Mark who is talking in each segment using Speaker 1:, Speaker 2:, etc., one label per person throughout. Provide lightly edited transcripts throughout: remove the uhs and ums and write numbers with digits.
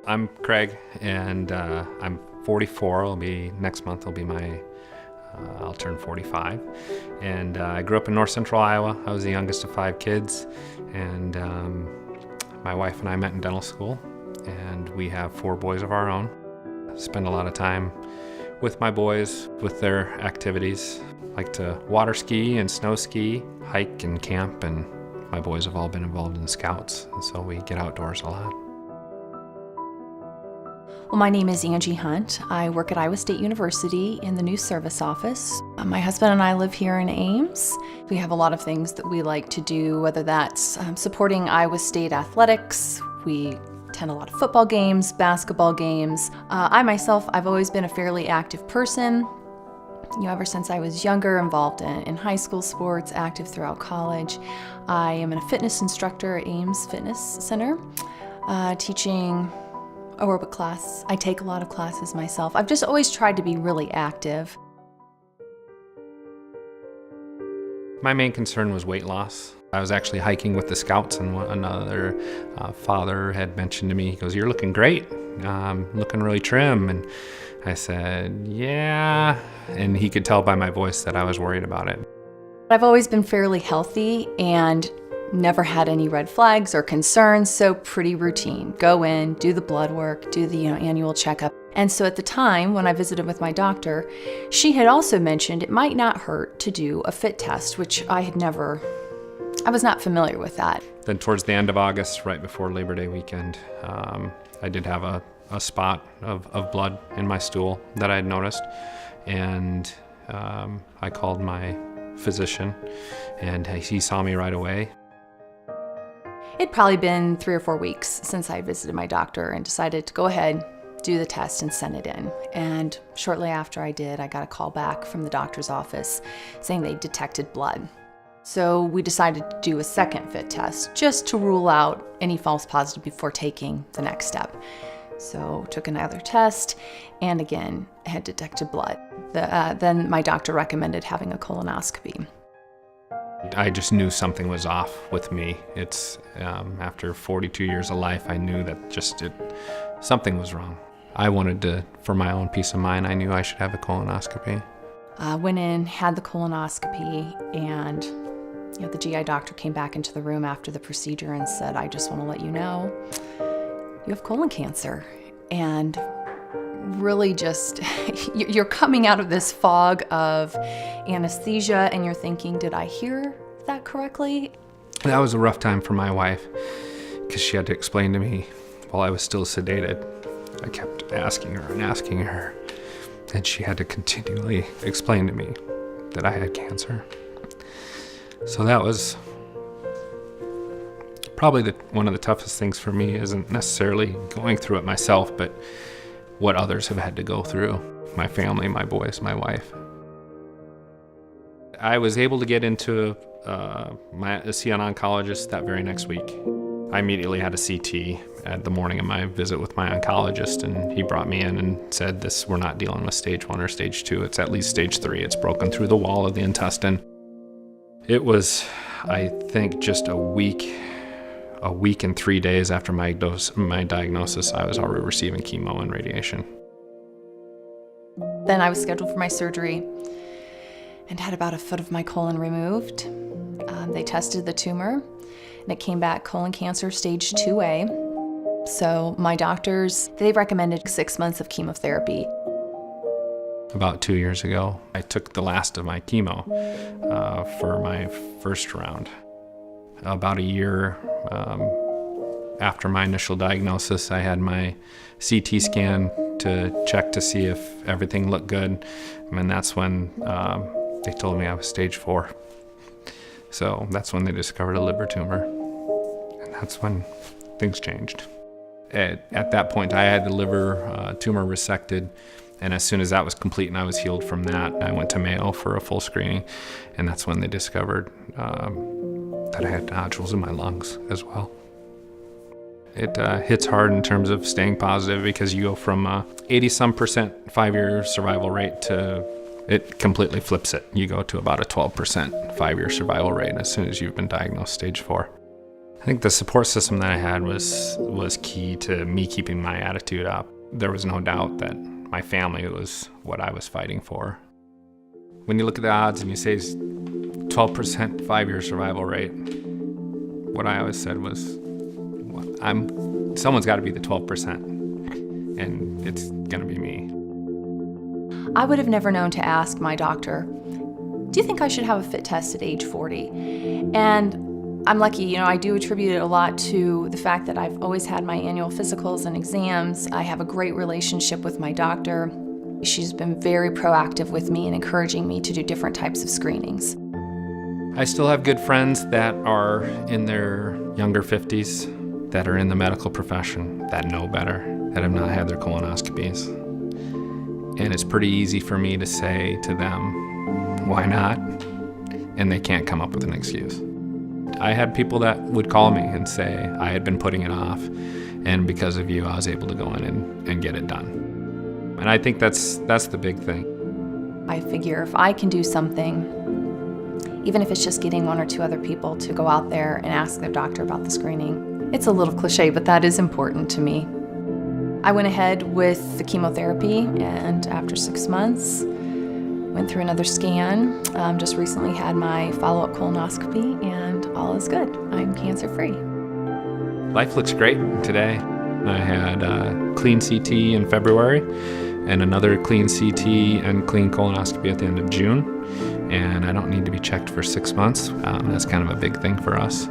Speaker 1: I'm Craig, and I'm 44. Next month will be I'll turn 45. And I grew up in north central Iowa. I was the youngest of 5 kids, and my wife and I met in dental school, and we have 4 boys of our own. Spend a lot of time with my boys, with their activities. Like to water ski and snow ski, hike and camp, and my boys have all been involved in Scouts, and so we get outdoors a lot.
Speaker 2: Well, my name is Angie Hunt. I work at Iowa State University in the New Service Office. My husband and I live here in Ames. We have a lot of things that we like to do, whether that's supporting Iowa State athletics. We attend a lot of football games, basketball games. I've always been a fairly active person. Ever since I was younger, involved in high school sports, active throughout college. I am a fitness instructor at Ames Fitness Center, teaching aerobic class. I take a lot of classes myself. I've just always tried to be really active.
Speaker 1: My main concern was weight loss. I was actually hiking with the Scouts, and another father had mentioned to me, he goes, "You're looking great, looking really trim." And I said, "Yeah," and he could tell by my voice that I was worried about it.
Speaker 2: I've always been fairly healthy and never had any red flags or concerns, so pretty routine. Go in, do the blood work, do the annual checkup. And so at the time when I visited with my doctor, she had also mentioned it might not hurt to do a fit test, which I was not familiar with that.
Speaker 1: Then towards the end of August, right before Labor Day weekend, I did have a spot of blood in my stool that I had noticed, and I called my physician, and he saw me right away.
Speaker 2: It'd probably been 3 or 4 weeks since I visited my doctor and decided to go ahead, do the test, and send it in. And shortly after I did, I got a call back from the doctor's office saying they detected blood. So we decided to do a second fit test just to rule out any false positive before taking the next step. So took another test, and again, had detected blood. Then my doctor recommended having a colonoscopy.
Speaker 1: I just knew something was off with me. It's after 42 years of life, I knew that something was wrong. I wanted to, for my own peace of mind, I knew I should have a colonoscopy.
Speaker 2: Went in, had the colonoscopy, and the GI doctor came back into the room after the procedure and said, "I just want to let you know you have colon cancer." And really just, you're coming out of this fog of anesthesia and you're thinking, did I hear that correctly?
Speaker 1: That was a rough time for my wife, because she had to explain to me while I was still sedated. I kept asking her, and she had to continually explain to me that I had cancer. So that was probably one of the toughest things for me. Isn't necessarily going through it myself, but what others have had to go through. My family, my boys, my wife. I was able to get into see an oncologist that very next week. I immediately had a CT at the morning of my visit with my oncologist, and he brought me in and said, we're not dealing with stage 1 or stage 2, it's at least stage 3. It's broken through the wall of the intestine. It was, I think, just a week and 3 days after my diagnosis, I was already receiving chemo and radiation.
Speaker 2: Then I was scheduled for my surgery and had about 1 foot of my colon removed. They tested the tumor, and it came back colon cancer stage 2A. So my doctors, they recommended 6 months of chemotherapy.
Speaker 1: About 2 years ago, I took the last of my chemo for my first round. About a year after my initial diagnosis, I had my CT scan to check to see if everything looked good, and that's when they told me I was stage 4. So that's when they discovered a liver tumor, and that's when things changed. At that point, I had the liver tumor resected, and as soon as that was complete and I was healed from that, I went to Mayo for a full screening, and that's when they discovered that I had nodules in my lungs as well. It hits hard in terms of staying positive, because you go from 80-some% 5-year survival rate to it completely flips it. You go to about a 12% 5-year survival rate as soon as you've been diagnosed stage 4. I think the support system that I had was key to me keeping my attitude up. There was no doubt that my family was what I was fighting for. When you look at the odds and you say 12% 5-year survival rate, what I always said was, someone's got to be the 12%, and it's gonna be me.
Speaker 2: I would have never known to ask my doctor, do you think I should have a fit test at age 40? And I'm lucky, I do attribute it a lot to the fact that I've always had my annual physicals and exams. I have a great relationship with my doctor. She's been very proactive with me and encouraging me to do different types of screenings.
Speaker 1: I still have good friends that are in their younger 50s, that are in the medical profession, that know better, that have not had their colonoscopies. And it's pretty easy for me to say to them, why not? And they can't come up with an excuse. I had people that would call me and say I had been putting it off, and because of you, I was able to go in and get it done. And I think that's the big thing.
Speaker 2: I figure if I can do something, even if it's just getting one or two other people to go out there and ask their doctor about the screening. It's a little cliche, but that is important to me. I went ahead with the chemotherapy, and after 6 months, went through another scan. Just recently had my follow-up colonoscopy, and all is good. I'm cancer-free.
Speaker 1: Life looks great today. I had a clean CT in February, and another clean CT and clean colonoscopy at the end of June. And I don't need to be checked for 6 months. That's kind of a big thing for us.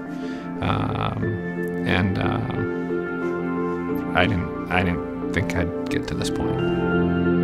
Speaker 1: I didn't think I'd get to this point.